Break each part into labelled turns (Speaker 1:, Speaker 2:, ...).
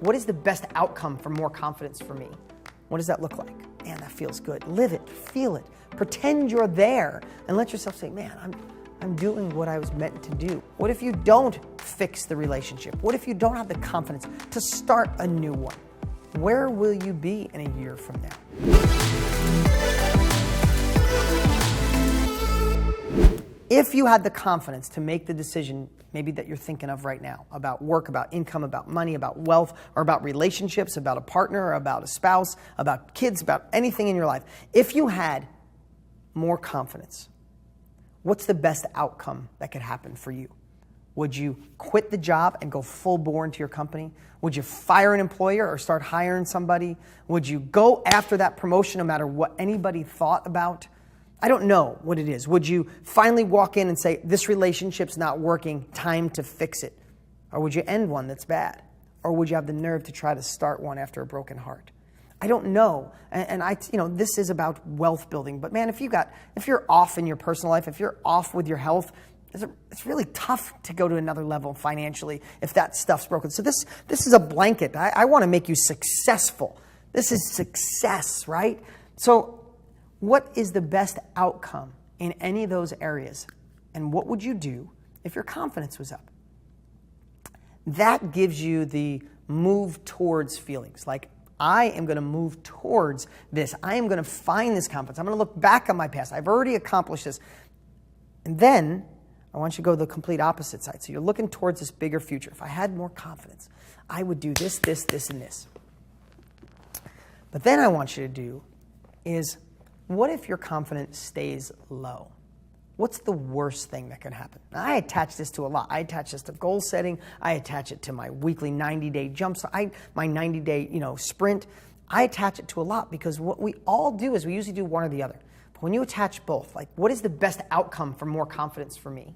Speaker 1: What is the best outcome for more confidence for me? What does that look like? Man, that feels good. Live it, feel it, pretend you're there, and let yourself say, man, I'm doing what I was meant to do. What if you don't fix the relationship? What if you don't have the confidence to start a new one? Where will you be in a year from now? If you had the confidence to make the decision maybe that you're thinking of right now about work, about income, about money, about wealth, or about relationships, about a partner, or about a spouse, about kids, about anything in your life, if you had more confidence, what's the best outcome that could happen for you? Would you quit the job and go full bore into your company? Would you fire an employer or start hiring somebody? Would you go after that promotion no matter what anybody thought about? I don't know what it is. Would you finally walk in and say, this relationship's not working, time to fix it? Or would you end one that's bad? Or would you have the nerve to try to start one after a broken heart? I don't know. And this is about wealth building. But man, if you're off in your personal life, if you're off with your health, it's really tough to go to another level financially if that stuff's broken. So this is a blanket. I want to make you successful. This is success, right? So what is the best outcome in any of those areas? And what would you do if your confidence was up? That gives you the move towards feelings. Like, I am going to move towards this. I am going to find this confidence. I'm going to look back on my past. I've already accomplished this. And then I want you to go to the complete opposite side. So you're looking towards this bigger future. If I had more confidence, I would do this, this, this, and this. But then I want you to do is, what if your confidence stays low? What's the worst thing that can happen? Now, I attach this to a lot. I attach this to goal setting. I attach it to my weekly 90-day jumps. My 90-day sprint. I attach it to a lot because what we all do is we usually do one or the other. But when you attach both, like, what is the best outcome for more confidence for me?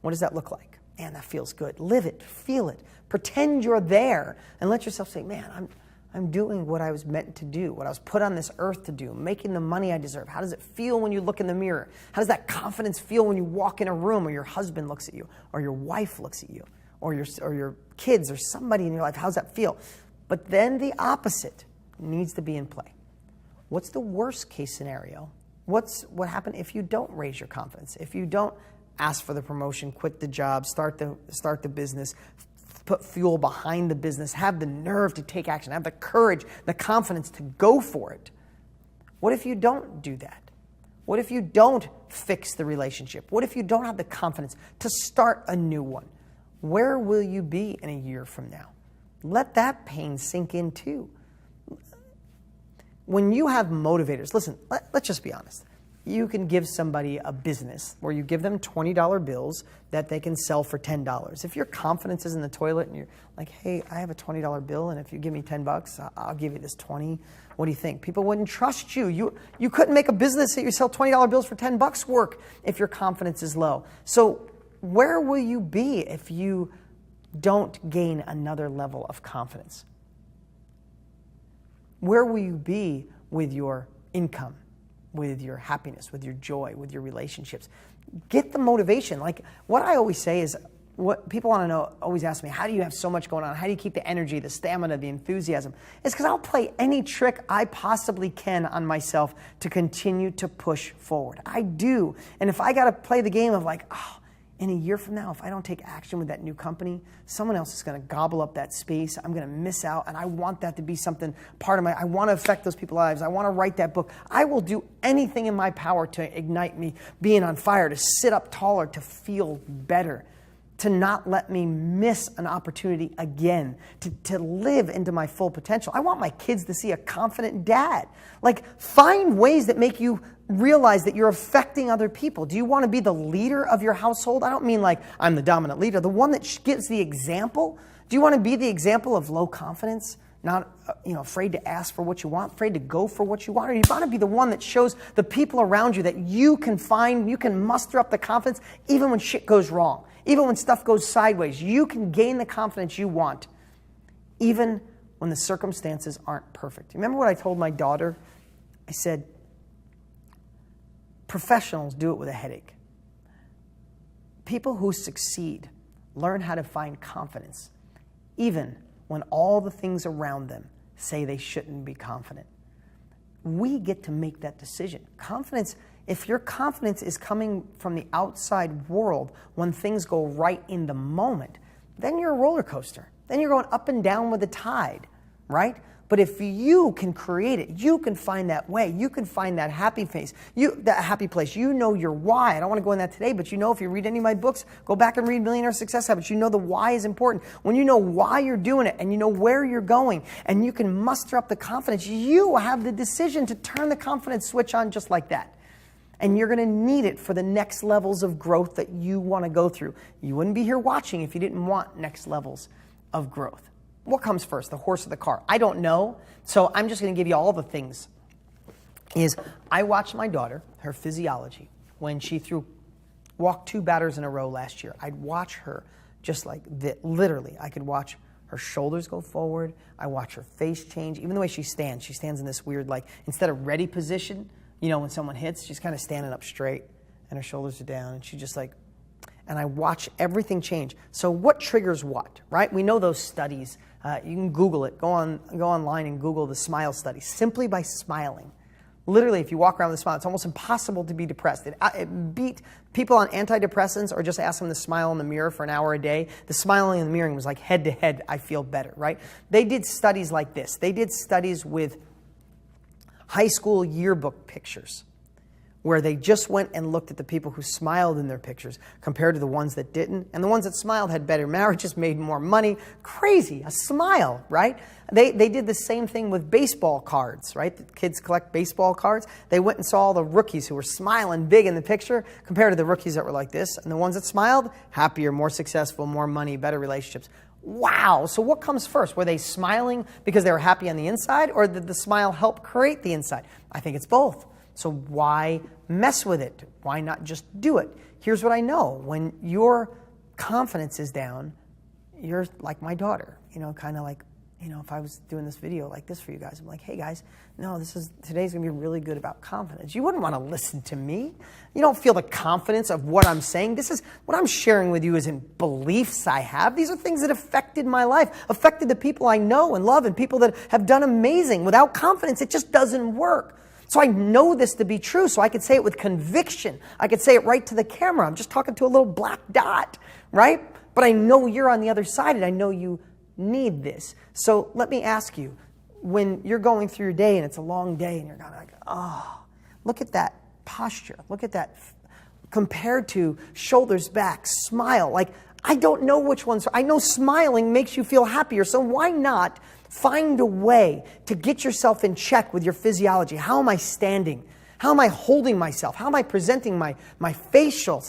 Speaker 1: What does that look like? Man, that feels good. Live it, feel it, pretend you're there, and let yourself say, man, I'm doing what I was meant to do, what I was put on this earth to do, making the money I deserve. How does it feel when you look in the mirror? How does that confidence feel when you walk in a room or your husband looks at you or your wife looks at you or your kids or somebody in your life? How does that feel? But then the opposite needs to be in play. What's the worst case scenario? What happened if you don't raise your confidence? If you don't ask for the promotion, quit the job, start the business, put fuel behind the business, have the nerve to take action, have the courage, the confidence to go for it. What if you don't do that? What if you don't fix the relationship? What if you don't have the confidence to start a new one? Where will you be in a year from now? Let that pain sink in too. When you have motivators, listen, let's just be honest. You can give somebody a business where you give them $20 bills that they can sell for $10. If your confidence is in the toilet and you're like, hey, I have a $20 bill, and if you give me $10, I'll give you this 20. What do you think? People wouldn't trust you. You couldn't make a business that you sell $20 bills for $10 work if your confidence is low. So where will you be if you don't gain another level of confidence? Where will you be with your income, with your happiness, with your joy, with your relationships? Get the motivation. Like, what I always say is, what people want to know, always ask me, how do you have so much going on? How do you keep the energy, the stamina, the enthusiasm? It's because I'll play any trick I possibly can on myself to continue to push forward. I do. And if I got to play the game of like, in a year from now, if I don't take action with that new company, someone else is going to gobble up that space. I'm going to miss out, and I want that to be something part of I want to affect those people's lives. I want to write that book. I will do anything in my power to ignite me being on fire, to sit up taller, to feel better, to not let me miss an opportunity again, to live into my full potential. I want my kids to see a confident dad. Like, find ways that make you realize that you're affecting other people. Do you want to be the leader of your household? I don't mean like I'm the dominant leader, the one that gives the example. Do you want to be the example of low confidence? Not afraid to ask for what you want, afraid to go for what you want? Or you want to be the one that shows the people around you that you can muster up the confidence even when shit goes wrong, even when stuff goes sideways. You can gain the confidence you want, even when the circumstances aren't perfect. Remember what I told my daughter? I said, professionals do it with a headache. People who succeed learn how to find confidence, even when all the things around them say they shouldn't be confident. We get to make that decision. Confidence, if your confidence is coming from the outside world when things go right in the moment, then you're a roller coaster. Then you're going up and down with the tide, right? But if you can create it, you can find that way, you can find that happy face, that happy place. You know your why. I don't want to go in that today, but you know, if you read any of my books, go back and read Millionaire Success Habits. You know the why is important. When you know why you're doing it and you know where you're going and you can muster up the confidence, you have the decision to turn the confidence switch on just like that. And you're going to need it for the next levels of growth that you want to go through. You wouldn't be here watching if you didn't want next levels of growth. What comes first, the horse or the car? I don't know, so I'm just going to give you all the things. I watched my daughter, her physiology, when she walked 2 batters in a row last year. I'd watch her just like that, literally. I could watch her shoulders go forward. I watch her face change. Even the way she stands in this weird, like, instead of ready position, you know, when someone hits, she's kind of standing up straight and her shoulders are down, and she just like, and I watch everything change. So what triggers what, right? We know those studies. You can Google it. Go online and Google the smile study. Simply by smiling. Literally, if you walk around with a smile, it's almost impossible to be depressed. It beat people on antidepressants, or just ask them to smile in the mirror for an hour a day. The smiling in the mirror was like head to head, I feel better, right? They did studies like this. They did studies with high school yearbook pictures, where they just went and looked at the people who smiled in their pictures compared to the ones that didn't. And the ones that smiled had better marriages, made more money. Crazy, a smile, right? They did the same thing with baseball cards, right? The kids collect baseball cards. They went and saw all the rookies who were smiling big in the picture compared to the rookies that were like this. And the ones that smiled, happier, more successful, more money, better relationships. Wow, so what comes first? Were they smiling because they were happy on the inside, or did the smile help create the inside? I think it's both. So why mess with it? Why not just do it? Here's what I know. When your confidence is down, you're like my daughter, you know, kind of like, you know, if I was doing this video like this for you guys, I'm like, hey guys, no, today's gonna be really good about confidence. You wouldn't want to listen to me. You don't feel the confidence of what I'm saying. This is what I'm sharing with you isn't beliefs I have. These are things that affected my life, affected the people I know and love, and people that have done amazing. Without confidence, it just doesn't work. So I know this to be true, so I could say it with conviction. I could say it right to the camera. I'm just talking to a little black dot, right? But I know you're on the other side, and I know you need this. So let me ask you, when you're going through your day and it's a long day and you're kind of like, oh, look at that posture. Look at that compared to shoulders back, smile. Like, I don't know which ones. I know smiling makes you feel happier, so why not find a way to get yourself in check with your physiology? How am I standing? How am I holding myself? How am I presenting my facial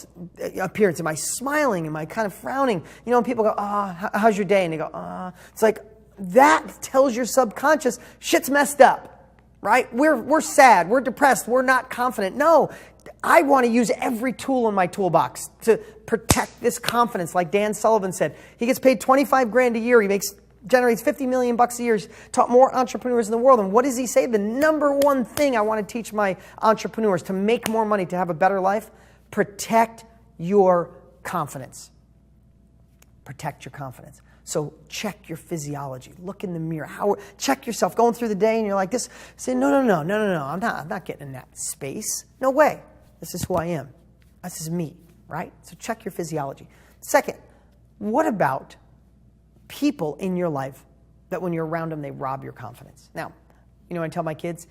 Speaker 1: appearance? Am I smiling? Am I kind of frowning? You know, when people go, how's your day? And they go, It's like, that tells your subconscious, shit's messed up, right? We're sad, we're depressed, we're not confident. No, I want to use every tool in my toolbox to protect this confidence. Like Dan Sullivan said, he gets paid $25,000 a year. He generates $50 million a year. He's taught more entrepreneurs in the world. And what does he say? The number one thing I want to teach my entrepreneurs to make more money, to have a better life, protect your confidence. Protect your confidence. So check your physiology. Look in the mirror. Check yourself going through the day and you're like this. Say, no. I'm not getting in that space. No way. This is who I am. This is me, right? So check your physiology. Second, what about people in your life that when you're around them, they rob your confidence? Now, you know, I tell my kids,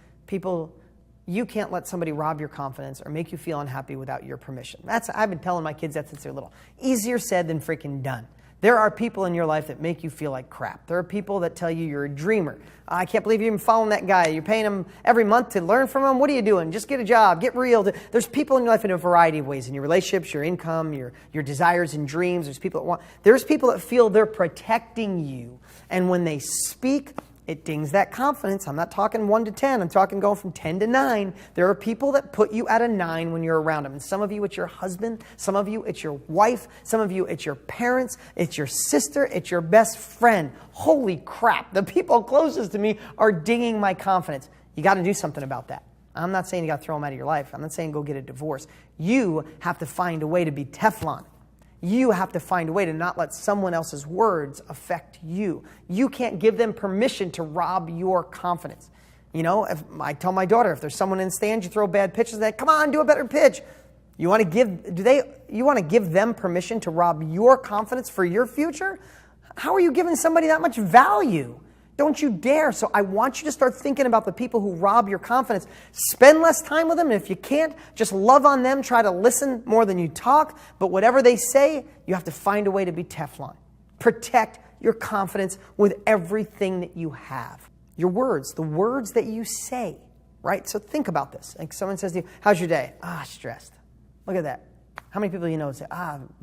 Speaker 1: you can't let somebody rob your confidence or make you feel unhappy without your permission. I've been telling my kids that since they're little. Easier said than freaking done. There are people in your life that make you feel like crap. There are people that tell you you're a dreamer. I can't believe you're even following that guy. You're paying him every month to learn from him. What are you doing? Just get a job. Get real. There's people in your life in a variety of ways. In your relationships, your income, your desires and dreams. There's people that feel they're protecting you. And when they speak, it dings that confidence. I'm not talking 1 to 10. I'm talking going from 10 to 9. There are people that put you at a 9 when you're around them. And some of you, it's your husband. Some of you, it's your wife. Some of you, it's your parents. It's your sister. It's your best friend. Holy crap. The people closest to me are dinging my confidence. You got to do something about that. I'm not saying you got to throw them out of your life. I'm not saying go get a divorce. You have to find a way to be Teflon. You have to find a way to not let someone else's words affect you. You can't give them permission to rob your confidence. You know, if I tell my daughter, if there's someone in the stand, you throw bad pitches, they come on, do a better pitch. You want to give them permission to rob your confidence for your future? How are you giving somebody that much value? Don't you dare. So I want you to start thinking about the people who rob your confidence. Spend less time with them. And if you can't, just love on them. Try to listen more than you talk. But whatever they say, you have to find a way to be Teflon. Protect your confidence with everything that you have. Your words, the words that you say, right? So think about this. Like someone says to you, how's your day? Stressed. Look at that. How many people you know say,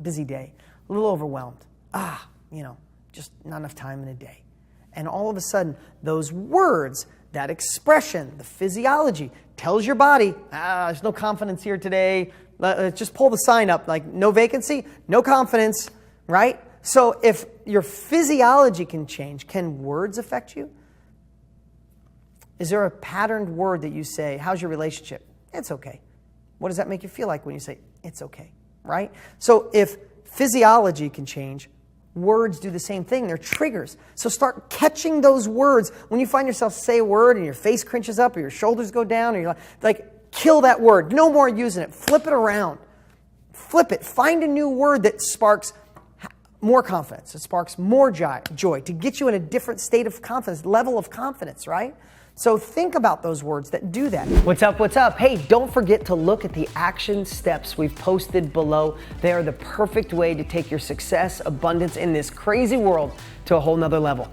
Speaker 1: busy day, a little overwhelmed. Just not enough time in a day. And all of a sudden, those words, that expression, the physiology, tells your body, there's no confidence here today. Let's just pull the sign up, like no vacancy, no confidence, right? So if your physiology can change, can words affect you? Is there a patterned word that you say, how's your relationship? It's okay. What does that make you feel like when you say, it's okay, right? So if physiology can change, words do the same thing. They're triggers. So start catching those words. When you find yourself say a word and your face cringes up or your shoulders go down or you're like, kill that word. No more using it. Flip it around. Flip it. Find a new word that sparks more confidence. It sparks more joy to get you in a different state of confidence, level of confidence, right? So think about those words that do that. What's up? What's up? Hey, don't forget to look at the action steps we've posted below. They are the perfect way to take your success, abundance in this crazy world to a whole nother level.